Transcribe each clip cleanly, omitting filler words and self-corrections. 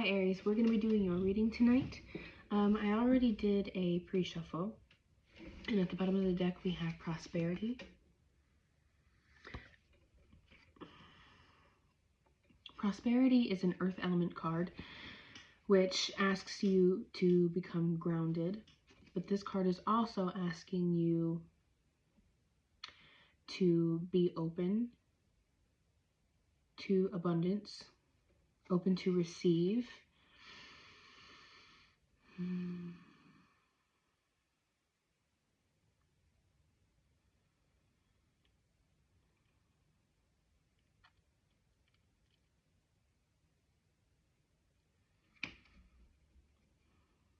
Hi Aries, we're going to be doing your reading tonight. I already did a pre-shuffle, and at the bottom of the deck we have Prosperity. Prosperity is an earth element card, which asks you to become grounded, but this card is also asking you to be open to abundance, open to receive. I'm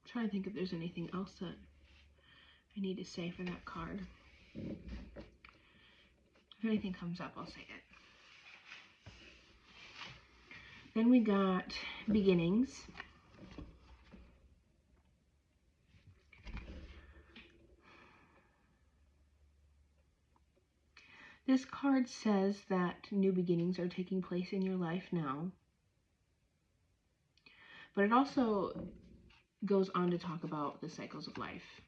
trying to think if there's anything else that I need to say for that card. If anything comes up, I'll say it. Then we got Beginnings. This card says that new beginnings are taking place in your life now. But it also goes on to talk about the cycles of life.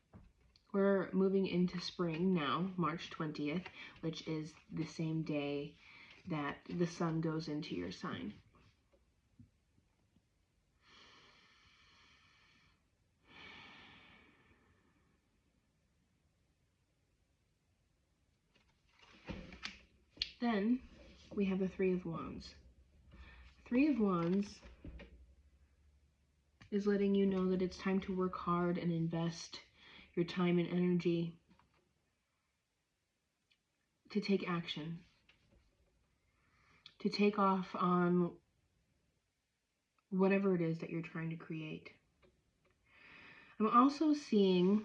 We're moving into spring now, March 20th, which is the same day that the sun goes into your sign. Then we have the Three of Wands. Three of Wands is letting you know that it's time to work hard and invest your time and energy to take action, to take off on whatever it is that you're trying to create. I'm also seeing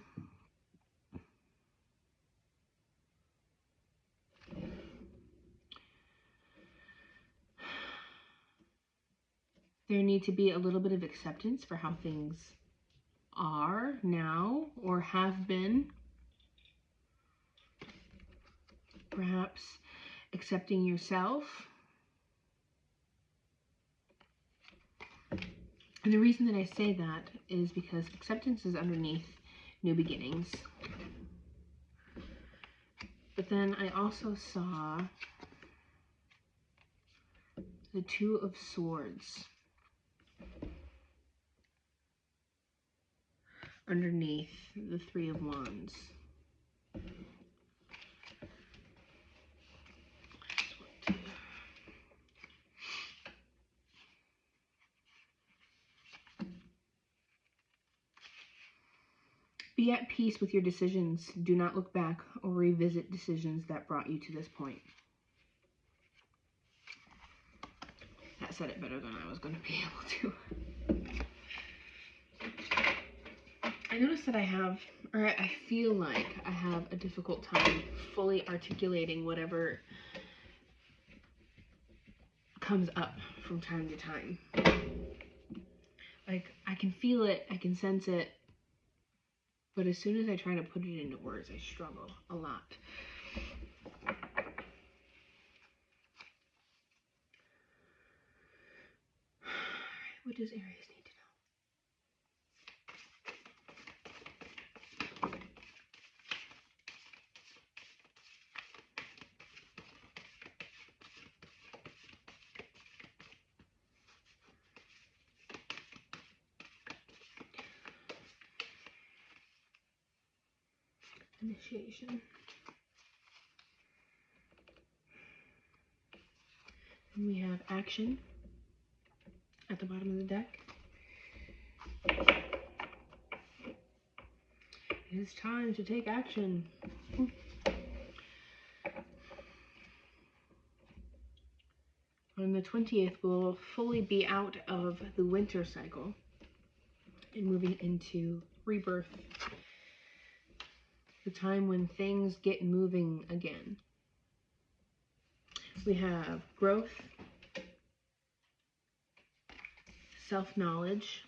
there need to be a little bit of acceptance for how things are now or have been. Perhaps accepting yourself. And the reason that I say that is because acceptance is underneath new beginnings. But then I also saw the Two of Swords underneath the Three of Wands. Be at peace with your decisions. Do not look back or revisit decisions that brought you to this point. That said it better than I was going to be able to. I noticed that I feel like I have a difficult time fully articulating whatever comes up from time to time. Like, I can feel it, I can sense it, but as soon as I try to put it into words, I struggle a lot. What does Aries need to know? Initiation. And we have action at the bottom of the deck. It is time to take action. On the 20th, we'll fully be out of the winter cycle and moving into rebirth, the time when things get moving again. We have growth, self-knowledge,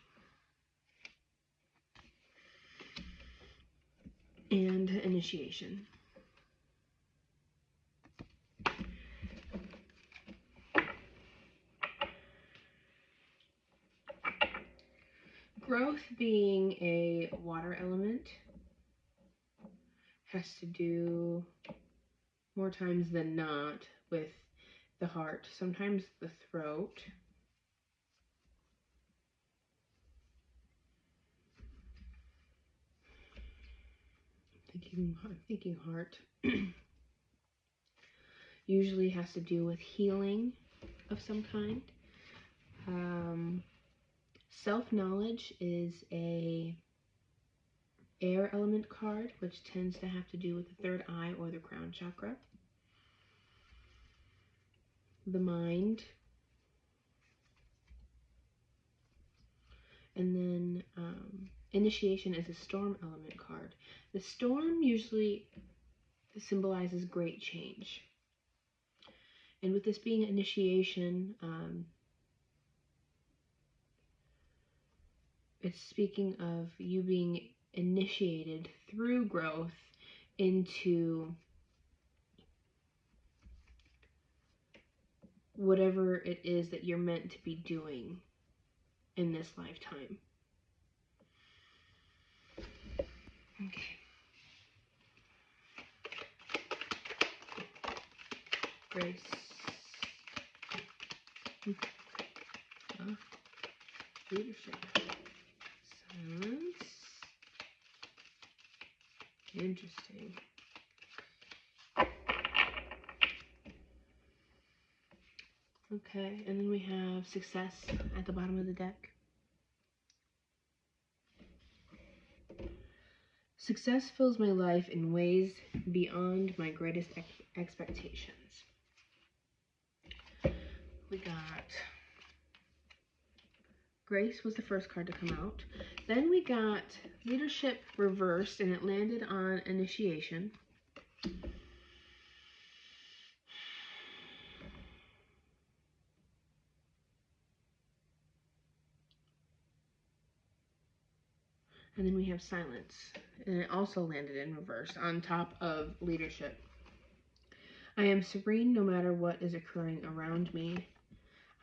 and initiation. Growth being a water element has to do more times than not with the heart, sometimes the throat. I'm thinking heart. Usually has to do with healing of some kind. Self-knowledge is a air element card, which tends to have to do with the third eye or the crown chakra. The mind. And then initiation is a storm element card. The storm usually symbolizes great change. And with this being initiation, it's speaking of you being initiated through growth into whatever it is that you're meant to be doing in this lifetime. Okay. Grace. Leadership. Silence. Interesting. Okay, and then we have success at the bottom of the deck. Success fills my life in ways beyond my greatest expectations. We got Grace was the first card to come out. Then we got Leadership reversed, and it landed on Initiation. And then we have Silence, and it also landed in reverse on top of Leadership. I am serene no matter what is occurring around me.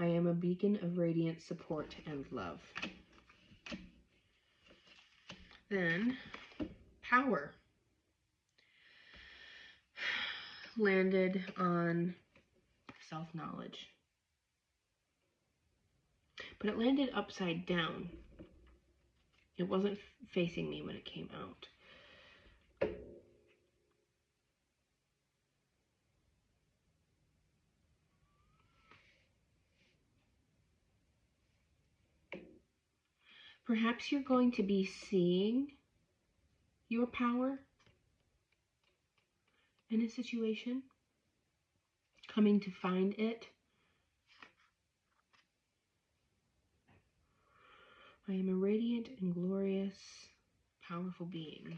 I am a beacon of radiant support and love. Then Power landed on Self-knowledge. But it landed upside down. It wasn't facing me when it came out. Perhaps you're going to be seeing your power in a situation, coming to find it. I am a radiant and glorious, powerful being.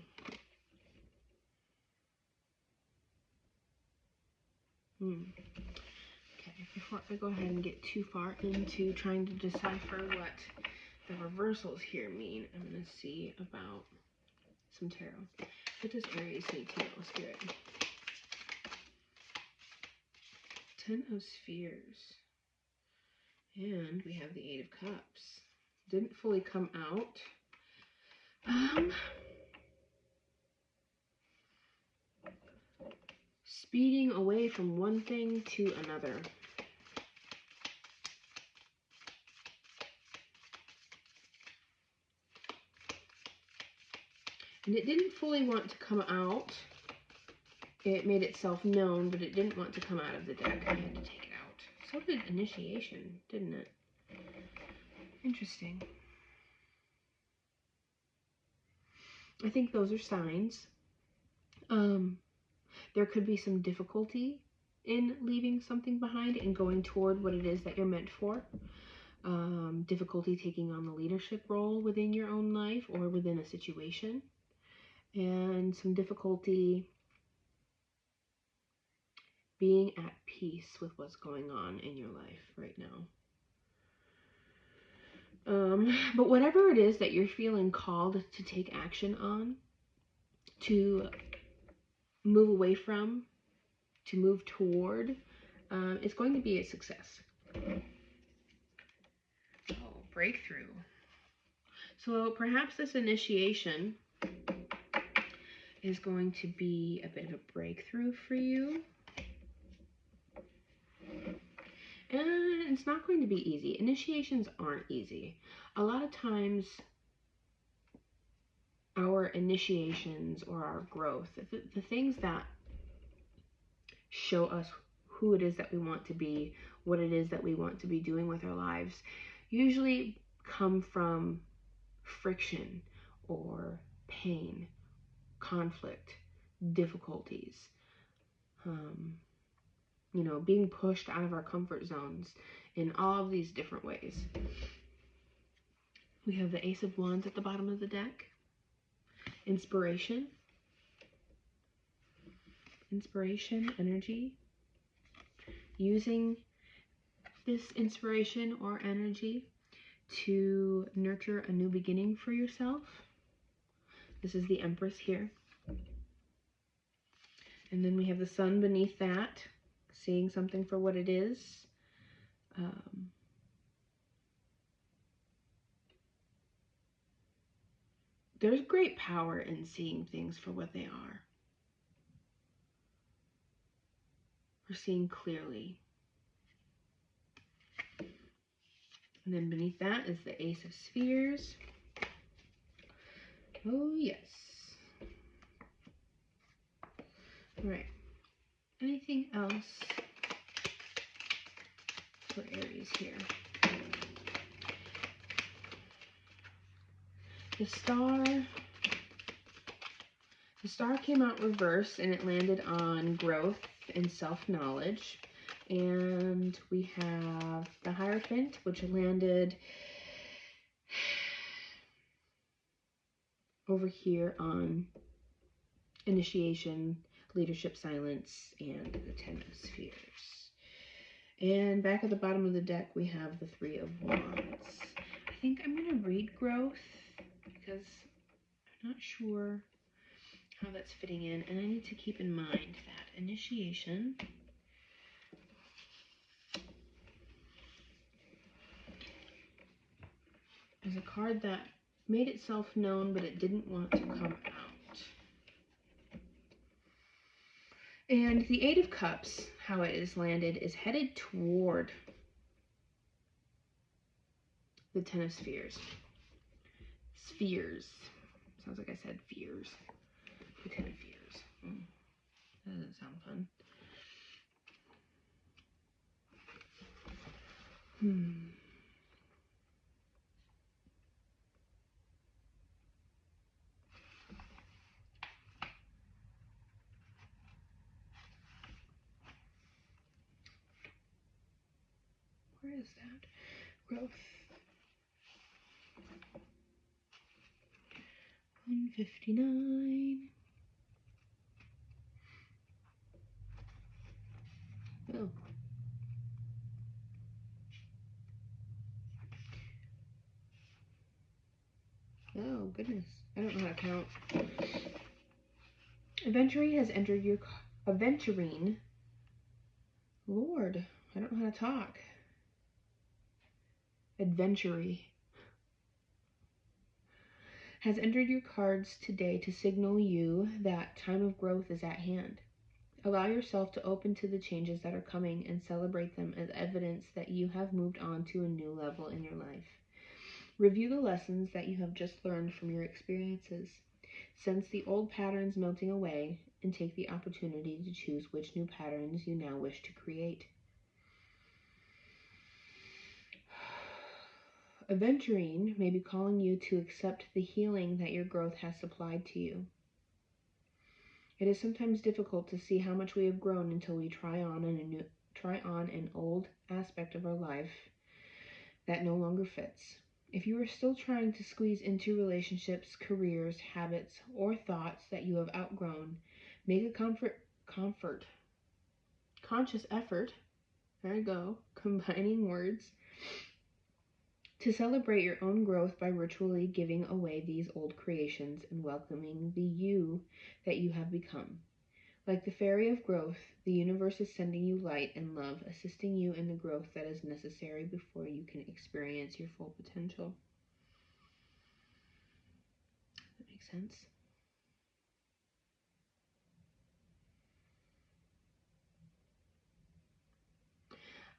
Okay, before I go ahead and get too far into trying to decipher what the reversals here mean, I'm going to see about some tarot. What does Aries need to know, Spirit? Ten of Spheres. And we have the Eight of Cups. Didn't fully come out. Speeding away from one thing to another. And it didn't fully want to come out. It made itself known, but it didn't want to come out of the deck. I had to take it out. So did Initiation, didn't it? Interesting. I think those are signs. There could be some difficulty in leaving something behind and going toward what it is that you're meant for. Difficulty taking on the leadership role within your own life or within a situation. And some difficulty being at peace with what's going on in your life right now. But whatever it is that you're feeling called to take action on, to move away from, to move toward, it's going to be a success. Oh, breakthrough. So perhaps this initiation is going to be a bit of a breakthrough for you. And it's not going to be easy. Initiations aren't easy. A lot of times, our initiations or our growth, the things that show us who it is that we want to be, what it is that we want to be doing with our lives, usually come from friction or pain, conflict, difficulties, being pushed out of our comfort zones in all of these different ways. We have the Ace of Wands at the bottom of the deck. Inspiration, energy. Using this inspiration or energy to nurture a new beginning for yourself. This is the Empress here. And then we have the Sun beneath that, seeing something for what it is. There's great power in seeing things for what they are. Or seeing clearly. And then beneath that is the Ace of Spheres. Oh, yes. All right. Anything else for Aries here? The star came out reverse and it landed on growth and self-knowledge. And we have the Hierophant, which landed over here on initiation, leadership, silence, and the Ten of Spheres. And back at the bottom of the deck, we have the Three of Wands. I think I'm going to read growth because I'm not sure how that's fitting in. And I need to keep in mind that initiation is a card that made itself known, but it didn't want to come out. And the Eight of Cups, how it is landed, is headed toward the Ten of Spheres. Spheres. Sounds like I said fears. The Ten of Fears. That doesn't sound fun. Where is that? Growth. 159. Oh. Oh, goodness. I don't know how to count. Aventurine has entered your... Aventurine? Lord, I don't know how to talk. Adventure has entered your cards today to signal you that time of growth is at hand. Allow yourself to open to the changes that are coming and celebrate them as evidence that you have moved on to a new level in your life. Review the lessons that you have just learned from your experiences. Sense the old patterns melting away and take the opportunity to choose which new patterns you now wish to create. Aventurine may be calling you to accept the healing that your growth has supplied to you. It is sometimes difficult to see how much we have grown until we try on an old aspect of our life that no longer fits. If you are still trying to squeeze into relationships, careers, habits, or thoughts that you have outgrown, make a conscious effort, there I go, combining words, to celebrate your own growth by ritually giving away these old creations and welcoming the you that you have become. Like the fairy of growth, the universe is sending you light and love, assisting you in the growth that is necessary before you can experience your full potential. makes sense.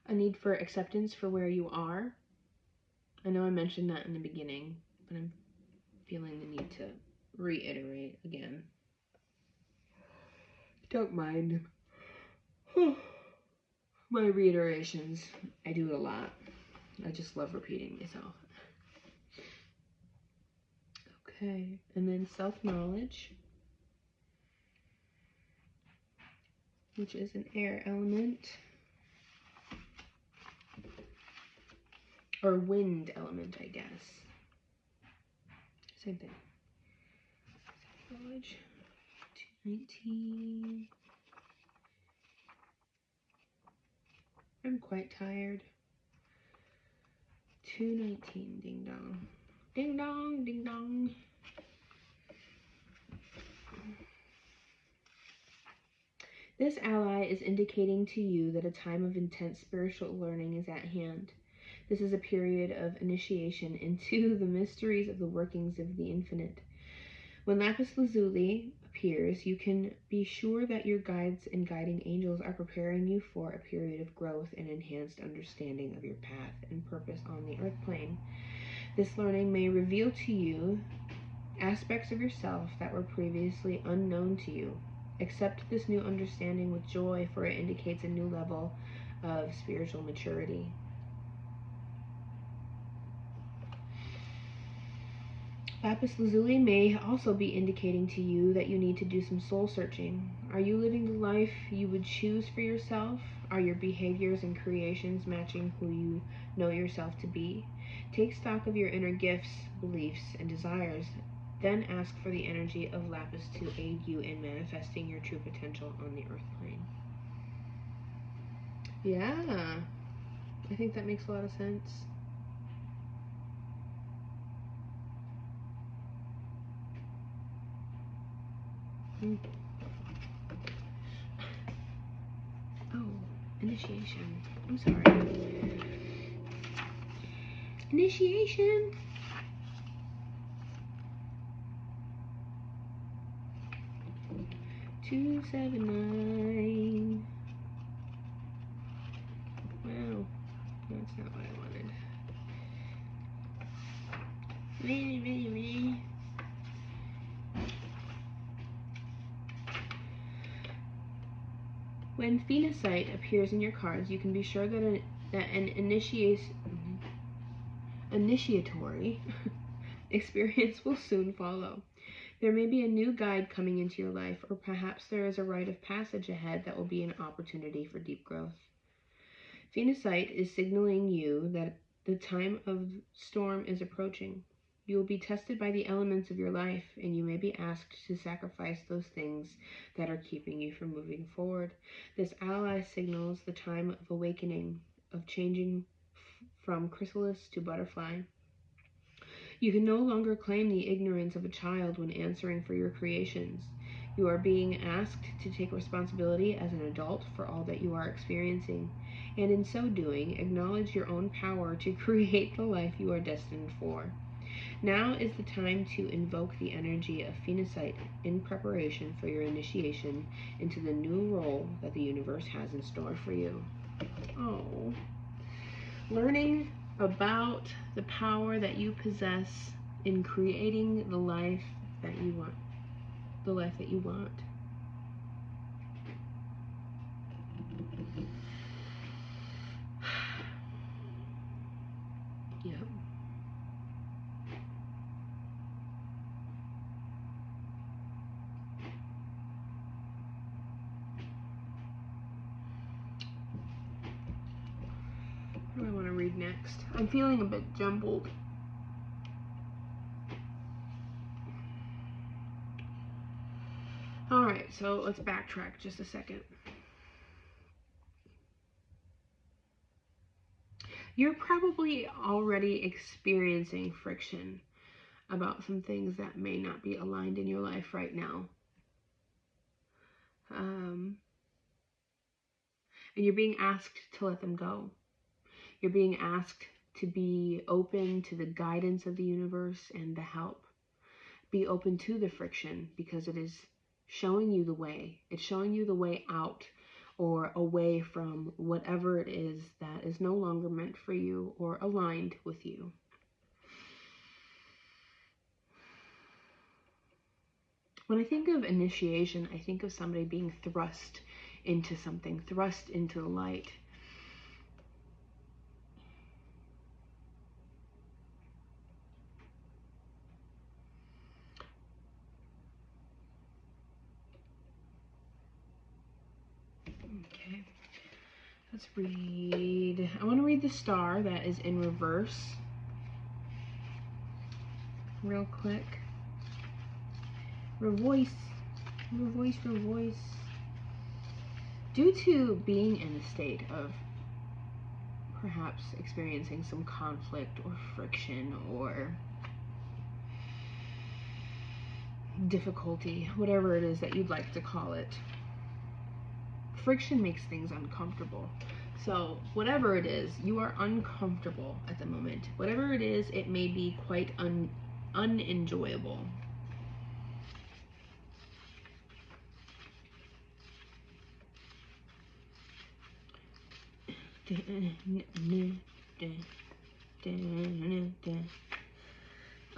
A need for acceptance for where you are. I know I mentioned that in the beginning, but I'm feeling the need to reiterate again. Don't mind my reiterations. I do it a lot. I just love repeating myself. Okay, and then self-knowledge, which is an air element, or wind element, I guess. Same thing. Self-knowledge, 219. I'm quite tired. 219, ding dong. Ding dong, ding dong. This ally is indicating to you that a time of intense spiritual learning is at hand. This is a period of initiation into the mysteries of the workings of the infinite. When lapis lazuli appears, you can be sure that your guides and guiding angels are preparing you for a period of growth and enhanced understanding of your path and purpose on the earth plane. This learning may reveal to you aspects of yourself that were previously unknown to you. Accept this new understanding with joy, for it indicates a new level of spiritual maturity. Lapis lazuli may also be indicating to you that you need to do some soul searching. Are you living the life you would choose for yourself? Are your behaviors and creations matching who you know yourself to be? Take stock of your inner gifts, beliefs, and desires. Then ask for the energy of lapis to aid you in manifesting your true potential on the earth plane. Yeah, I think that makes a lot of sense. Oh, initiation. I'm sorry. Initiation. Two, 7, 9. Wow, that's not what I wanted. When Phoenicight appears in your cards, you can be sure that an initiatory experience will soon follow. There may be a new guide coming into your life, or perhaps there is a rite of passage ahead that will be an opportunity for deep growth. Phoenicight is signaling you that the time of storm is approaching. You will be tested by the elements of your life, and you may be asked to sacrifice those things that are keeping you from moving forward. This ally signals the time of awakening, of changing from chrysalis to butterfly. You can no longer claim the ignorance of a child when answering for your creations. You are being asked to take responsibility as an adult for all that you are experiencing, and in so doing, acknowledge your own power to create the life you are destined for. Now is the time to invoke the energy of Phoenicight in preparation for your initiation into the new role that the universe has in store for you. Oh, learning about the power that you possess in creating the life that you want. The life that you want. Yep. What do I want to read next? I'm feeling a bit jumbled. Alright, so let's backtrack just a second. You're probably already experiencing friction about some things that may not be aligned in your life right now. And you're being asked to let them go. You're being asked to be open to the guidance of the universe and the help. be open to the friction, because it is showing you the way. It's showing you the way out or away from whatever it is that is no longer meant for you or aligned with you. When I think of initiation, I think of somebody being thrust into something, thrust into the light. Okay, let's read. I want to read the star that is in reverse real quick. Revoice, revoice, revoice. Due to being in a state of perhaps experiencing some conflict or friction or difficulty, whatever it is that you'd like to call it, friction makes things uncomfortable. So whatever it is, you are uncomfortable at the moment. Whatever it is, it may be quite unenjoyable.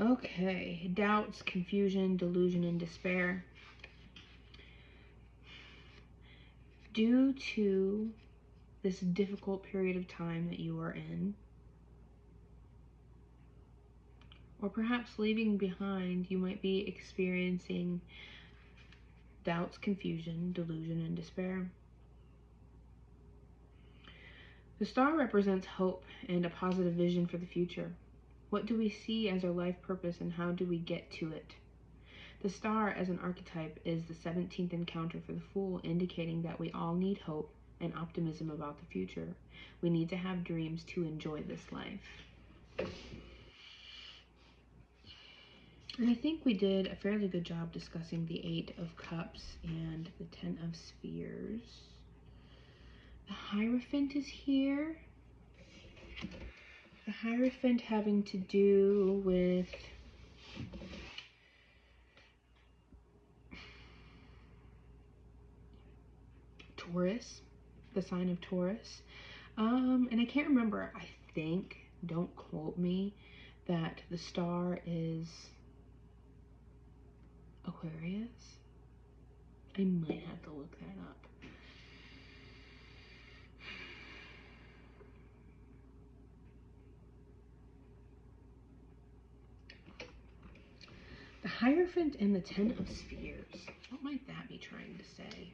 Okay, doubts, confusion, delusion, and despair. Due to this difficult period of time that you are in, or perhaps leaving behind, you might be experiencing doubts, confusion, delusion, and despair. The star represents hope and a positive vision for the future. What do we see as our life purpose, and how do we get to it? The star as an archetype is the 17th encounter for the Fool, indicating that we all need hope and optimism about the future. We need to have dreams to enjoy this life. And I think we did a fairly good job discussing the 8 of Cups and the 10 of Spheres. The Hierophant is here. The Hierophant having to do with Taurus, the sign of Taurus. And I can't remember, I think, don't quote me, that the star is Aquarius. I might have to look that up. The Hierophant and the 10 of Spheres. What might that be trying to say?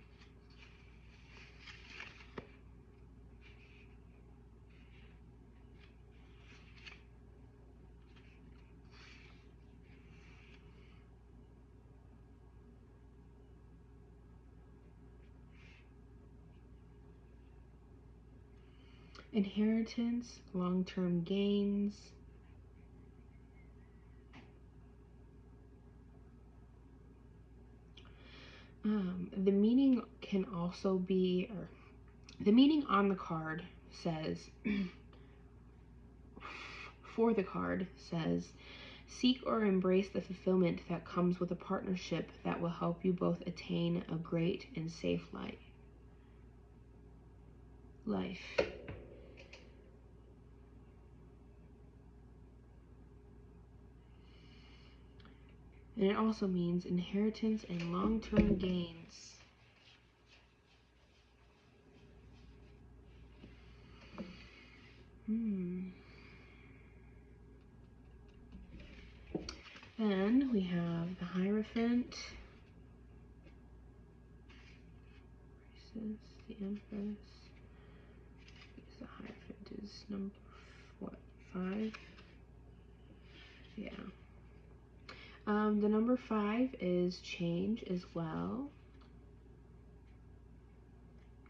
Inheritance, long-term gains. The meaning can also be, or the meaning on the card says, for the card says, seek or embrace the fulfillment that comes with a partnership that will help you both attain a great and safe life. And it also means inheritance and long-term gains. Then we have the Hierophant. The Empress. The Hierophant is number, what, 5? Yeah. The number 5 is change as well.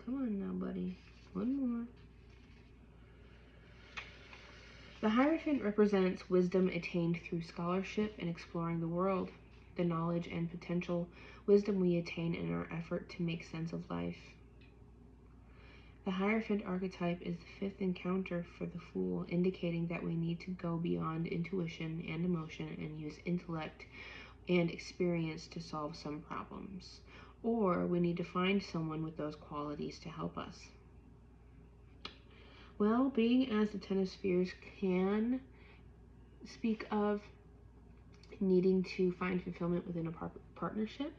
Come on now, buddy. One more. The Hierophant represents wisdom attained through scholarship and exploring the world, the knowledge and potential wisdom we attain in our effort to make sense of life. The Hierophant archetype is the 5th encounter for the Fool, indicating that we need to go beyond intuition and emotion and use intellect and experience to solve some problems, or we need to find someone with those qualities to help us. Well, being as the Ten of Spheres can speak of needing to find fulfillment within a partnership.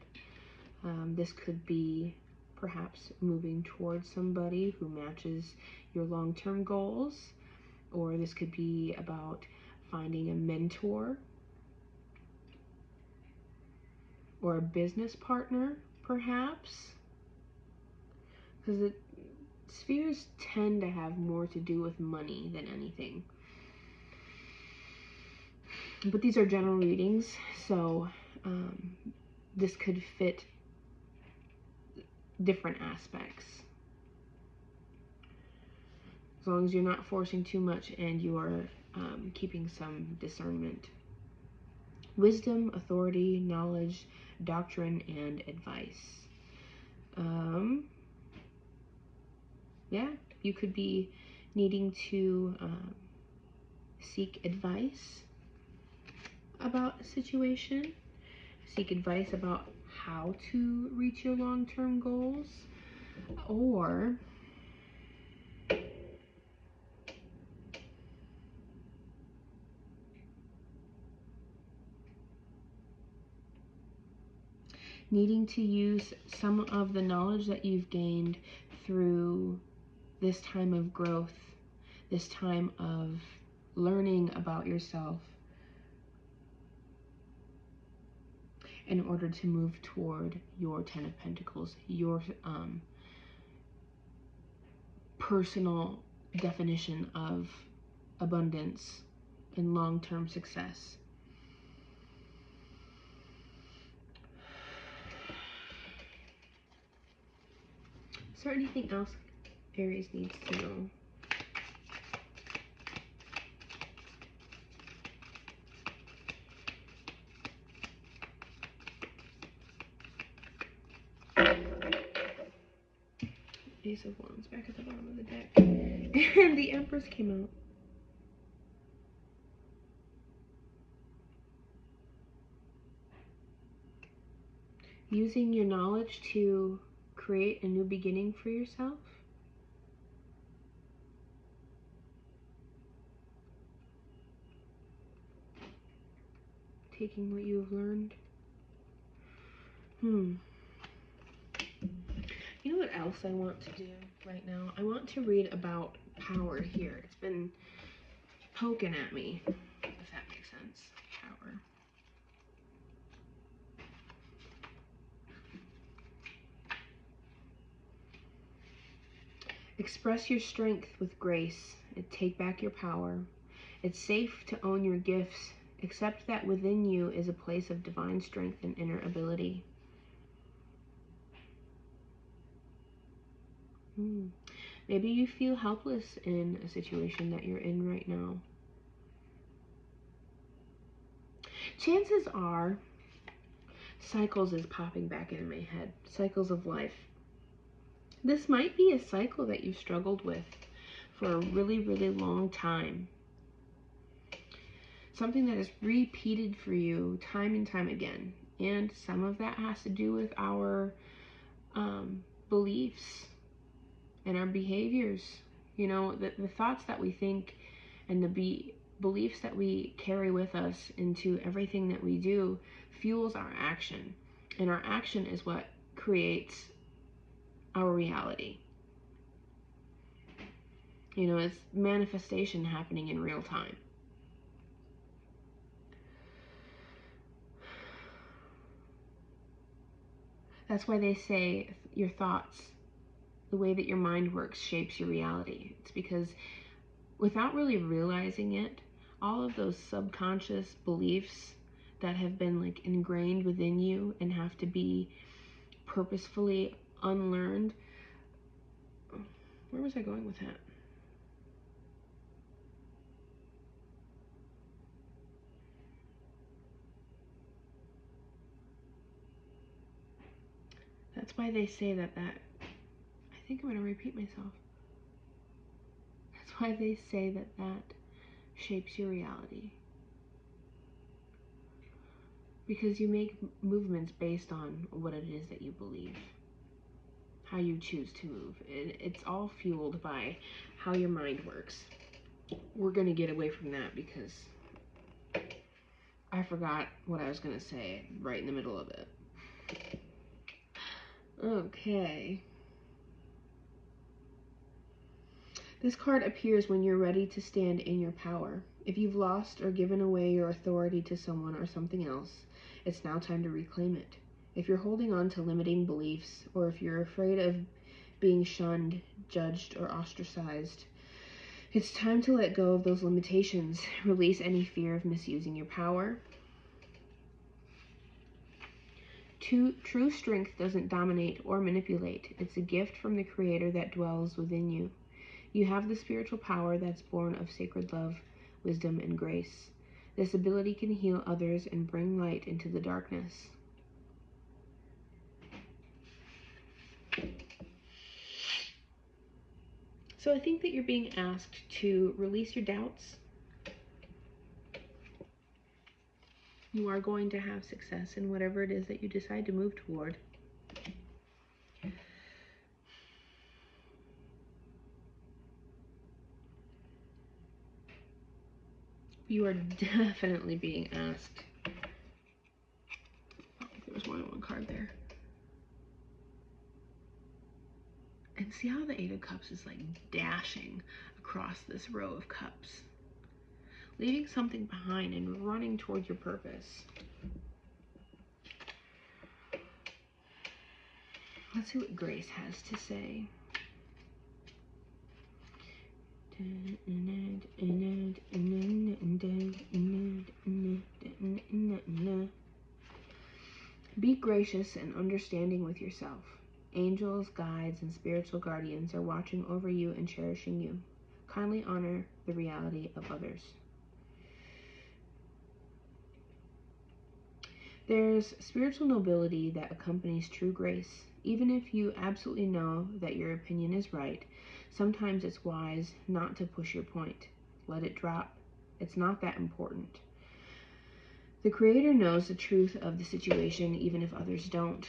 This could be perhaps moving towards somebody who matches your long-term goals, or this could be about finding a mentor or a business partner, perhaps, because spheres tend to have more to do with money than anything. But these are general readings, so this could fit different aspects. As long as you're not forcing too much and you are keeping some discernment. Wisdom, authority, knowledge, doctrine, and advice. Yeah, you could be needing to seek advice about a situation, seek advice about how to reach your long-term goals, or needing to use some of the knowledge that you've gained through this time of growth, this time of learning about yourself, in order to move toward your Ten of Pentacles, your personal definition of abundance and long-term success. Is there anything else Aries needs to know? Ace of Wands back at the bottom of the deck. And the Empress came out. Using your knowledge to create a new beginning for yourself. Taking what you have learned. You know what else I want to do right now? I want to read about power here. It's been poking at me, if that makes sense. Power. Express your strength with grace and take back your power. It's safe to own your gifts. Accept that within you is a place of divine strength and inner ability. Maybe you feel helpless in a situation that you're in right now. Chances are, cycles is popping back into my head. Cycles of life. This might be a cycle that you've struggled with for a really, really long time. Something that is repeated for you time and time again. And some of that has to do with our beliefs and our behaviors. You know, the thoughts that we think and the beliefs that we carry with us into everything that we do fuels our action. And our action is what creates our reality. You know, it's manifestation happening in real time. That's why they say your thoughts, the way that your mind works, shapes your reality. It's because without really realizing it, all of those subconscious beliefs that have been like ingrained within you and have to be purposefully unlearned. Where was I going with that? That's why they say that I think I'm going to repeat myself. That's why they say that shapes your reality. because you make movements based on what it is that you believe, how you choose to move. It's all fueled by how your mind works. We're going to get away from that because I forgot what I was going to say right in the middle of it. Okay. This card appears when you're ready to stand in your power. If you've lost or given away your authority to someone or something else, it's now time to reclaim it. If you're holding on to limiting beliefs, or if you're afraid of being shunned, judged, or ostracized, it's time to let go of those limitations. Release any fear of misusing your power. True strength doesn't dominate or manipulate. It's a gift from the Creator that dwells within you. You have the spiritual power that's born of sacred love, wisdom, and grace. This ability can heal others and bring light into the darkness. So I think that you're being asked to release your doubts. You are going to have success in whatever it is that you decide to move toward. You are definitely being asked. Oh, there was more than one card there. And see how the Eight of Cups is like dashing across this row of cups, leaving something behind and running toward your purpose. Let's see what Grace has to say. Be gracious and understanding with yourself. Angels, guides, and spiritual guardians are watching over you and cherishing you. Kindly honor the reality of others. There's spiritual nobility that accompanies true grace. Even if you absolutely know that your opinion is right, sometimes it's wise not to push your point. Let it drop. It's not that important. The Creator knows the truth of the situation, even if others don't.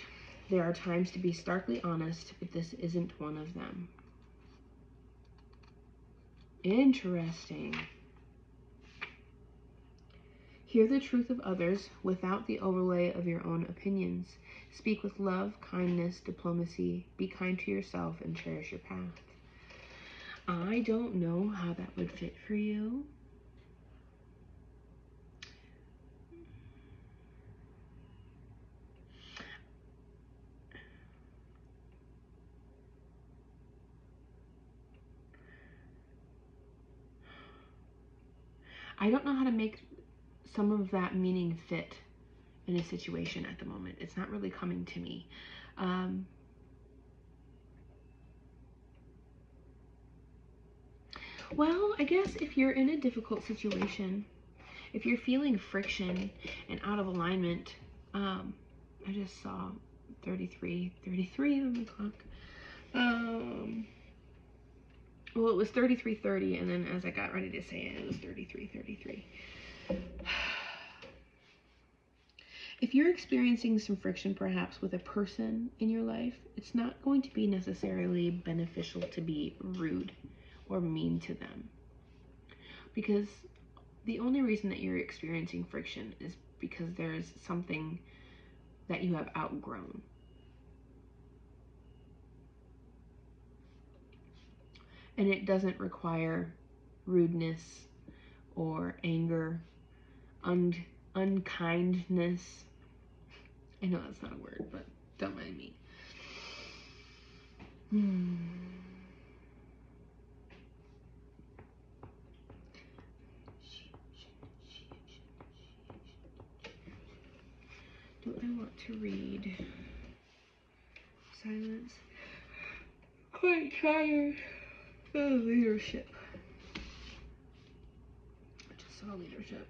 There are times to be starkly honest, but this isn't one of them. Interesting. Hear the truth of others without the overlay of your own opinions. Speak with love, kindness, diplomacy. Be kind to yourself and cherish your path. I don't know how that would fit for you. I don't know how to make some of that meaning fit in a situation at the moment. It's not really coming to me. Well, I guess if you're in a difficult situation, if you're feeling friction and out of alignment, I just saw 33 on the clock. Well, it was 33:30, and then as I got ready to say it, it was 33:33. If you're experiencing some friction perhaps with a person in your life, it's not going to be necessarily beneficial to be rude or mean to them. Because the only reason that you're experiencing friction is because there's something that you have outgrown. And it doesn't require rudeness or anger, unkindness. I know that's not a word, but don't mind me. Do I want to read silence? Quite tired. Leadership. I just saw leadership.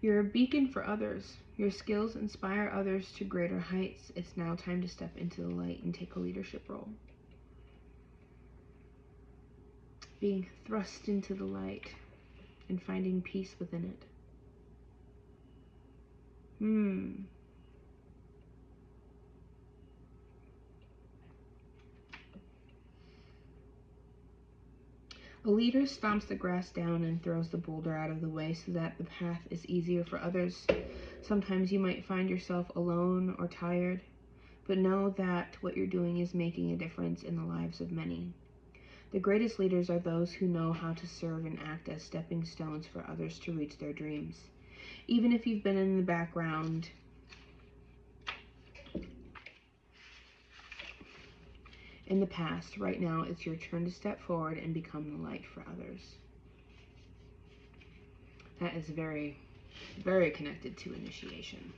You're a beacon for others. Your skills inspire others to greater heights. It's now time to step into the light and take a leadership role. being thrust into the light and finding peace within it. A leader stomps the grass down and throws the boulder out of the way so that the path is easier for others. Sometimes you might find yourself alone or tired, but know that what you're doing is making a difference in the lives of many. The greatest leaders are those who know how to serve and act as stepping stones for others to reach their dreams. Even if you've been in the background in the past, right now it's your turn to step forward and become the light for others. That is very, very connected to initiation.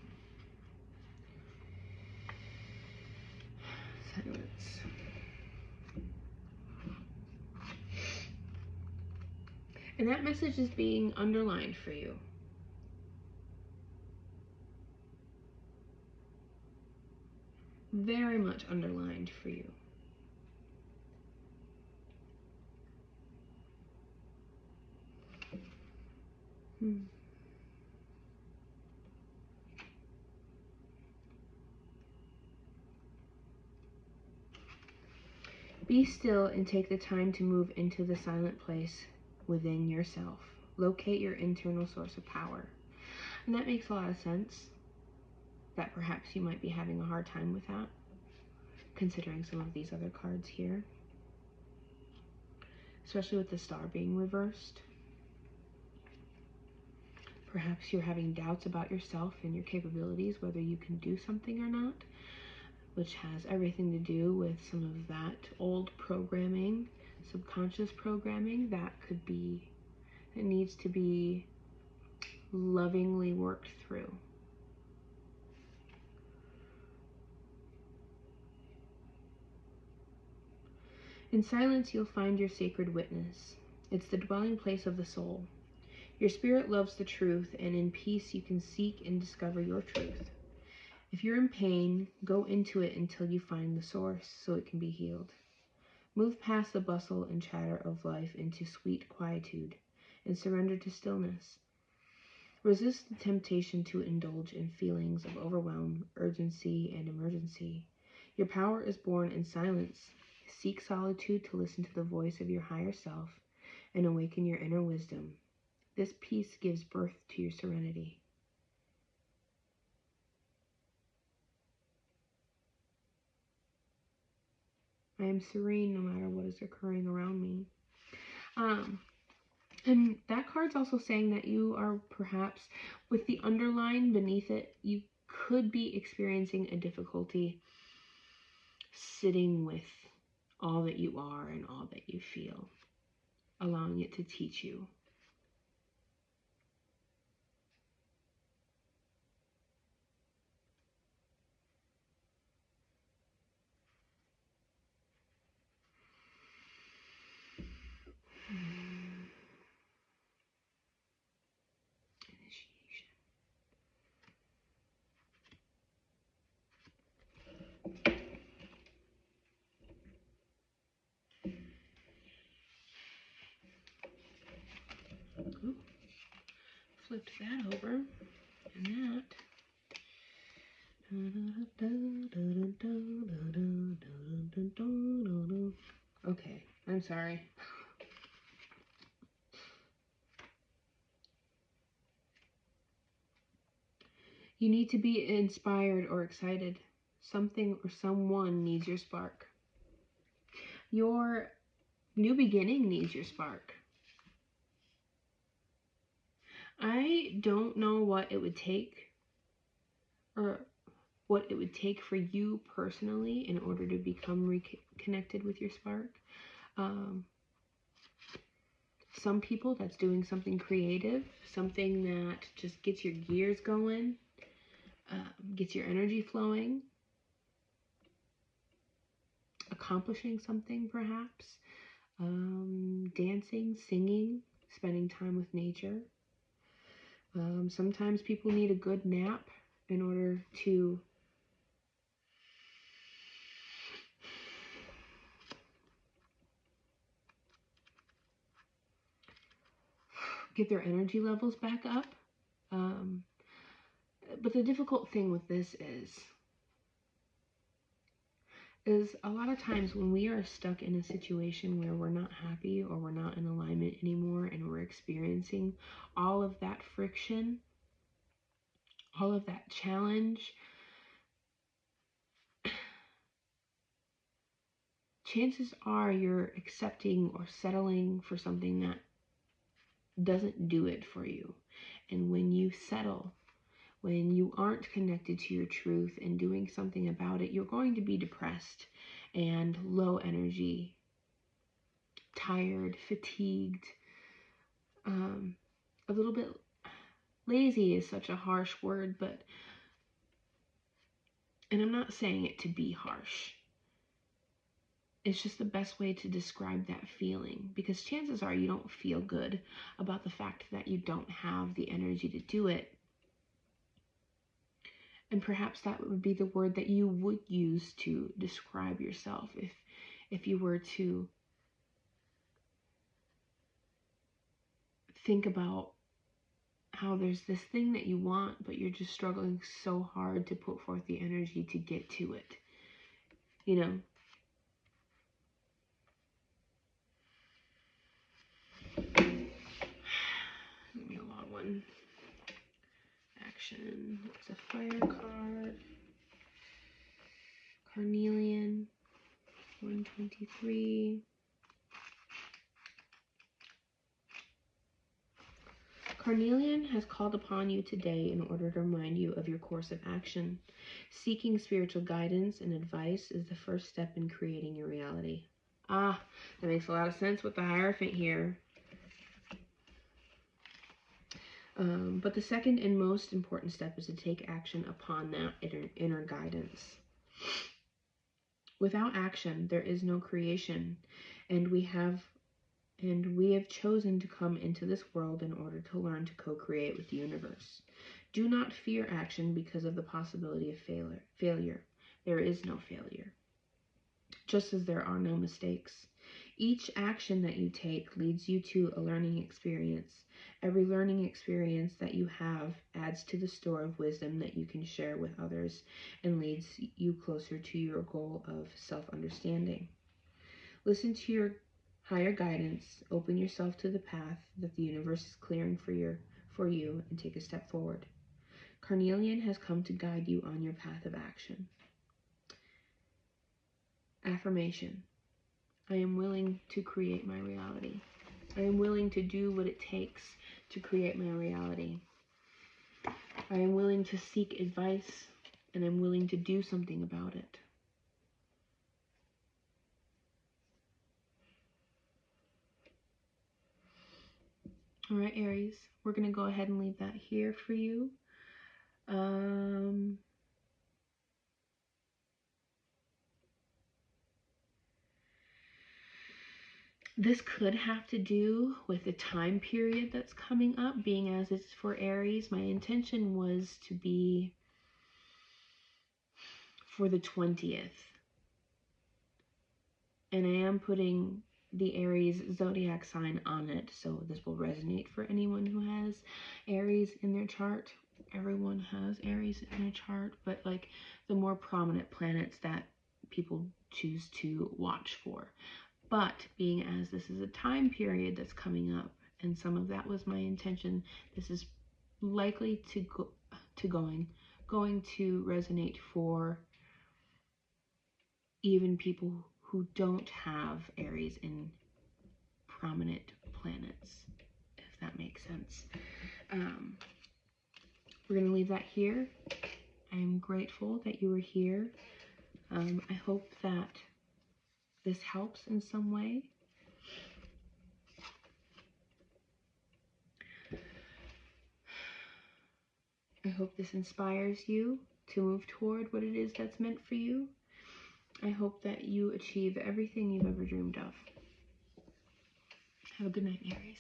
Silence. And that message is being underlined for you. Very much underlined for you. Be still and take the time to move into the silent place within yourself. Locate your internal source of power. And that makes a lot of sense, that perhaps you might be having a hard time with that, considering some of these other cards here. Especially with the star being reversed. Perhaps you're having doubts about yourself and your capabilities, whether you can do something or not, which has everything to do with some of that old programming, subconscious programming that needs to be lovingly worked through. In silence, you'll find your sacred witness. It's the dwelling place of the soul. Your spirit loves the truth, and in peace you can seek and discover your truth. If you're in pain, go into it until you find the source so it can be healed. Move past the bustle and chatter of life into sweet quietude and surrender to stillness. Resist the temptation to indulge in feelings of overwhelm, urgency, and emergency. Your power is born in silence. Seek solitude to listen to the voice of your higher self and awaken your inner wisdom. This peace gives birth to your serenity. I am serene no matter what is occurring around me. And that card's also saying that you are perhaps, with the underline beneath it, you could be experiencing a difficulty sitting with all that you are and all that you feel, allowing it to teach you. Ooh, flipped that over, and that. Okay, I'm sorry. You need to be inspired or excited. Something or someone needs your spark. Your new beginning needs your spark. I don't know what it would take, or what it would take for you personally in order to become reconnected with your spark. Some people, that's doing something creative, something that just gets your gears going, gets your energy flowing, accomplishing something perhaps, dancing, singing, spending time with nature. Sometimes people need a good nap in order to get their energy levels back up. But the difficult thing with this is a lot of times when we are stuck in a situation where we're not happy or we're not in alignment anymore and we're experiencing all of that friction, all of that challenge, chances are you're accepting or settling for something that doesn't do it for you. And when you settle, when you aren't connected to your truth and doing something about it, you're going to be depressed and low energy, tired, fatigued, a little bit lazy is such a harsh word, but, and I'm not saying it to be harsh. It's just the best way to describe that feeling, because chances are you don't feel good about the fact that you don't have the energy to do it. And perhaps that would be the word that you would use to describe yourself if you were to think about how there's this thing that you want, but you're just struggling so hard to put forth the energy to get to it. You know? Give me a long one. Action. It's a fire card. Carnelian. 123. Carnelian has called upon you today in order to remind you of your course of action. Seeking spiritual guidance and advice is the first step in creating your reality. Ah, that makes a lot of sense with the Hierophant here. But the second and most important step is to take action upon that inner guidance. Without action, there is no creation, and we have chosen to come into this world in order to learn to co-create with the universe. Do not fear action because of the possibility of failure. There is no failure, just as there are no mistakes. Each action that you take leads you to a learning experience. Every learning experience that you have adds to the store of wisdom that you can share with others and leads you closer to your goal of self-understanding. Listen to your higher guidance, open yourself to the path that the universe is clearing for you, and take a step forward. Carnelian has come to guide you on your path of action. Affirmation. I am willing to create my reality. I am willing to do what it takes to create my reality. I am willing to seek advice, and I'm willing to do something about it. All right, Aries, we're going to go ahead and leave that here for you. This could have to do with the time period that's coming up, being as it's for Aries. My intention was to be for the 20th. And I am putting the Aries zodiac sign on it, so this will resonate for anyone who has Aries in their chart. Everyone has Aries in their chart, but like the more prominent planets that people choose to watch for. But being as this is a time period that's coming up, and some of that was my intention, this is likely going to resonate for even people who don't have Aries in prominent planets, if that makes sense. We're going to leave that here. I am grateful that you were here. I hope that this helps in some way. I hope this inspires you to move toward what it is that's meant for you. I hope that you achieve everything you've ever dreamed of. Have a good night, Aries.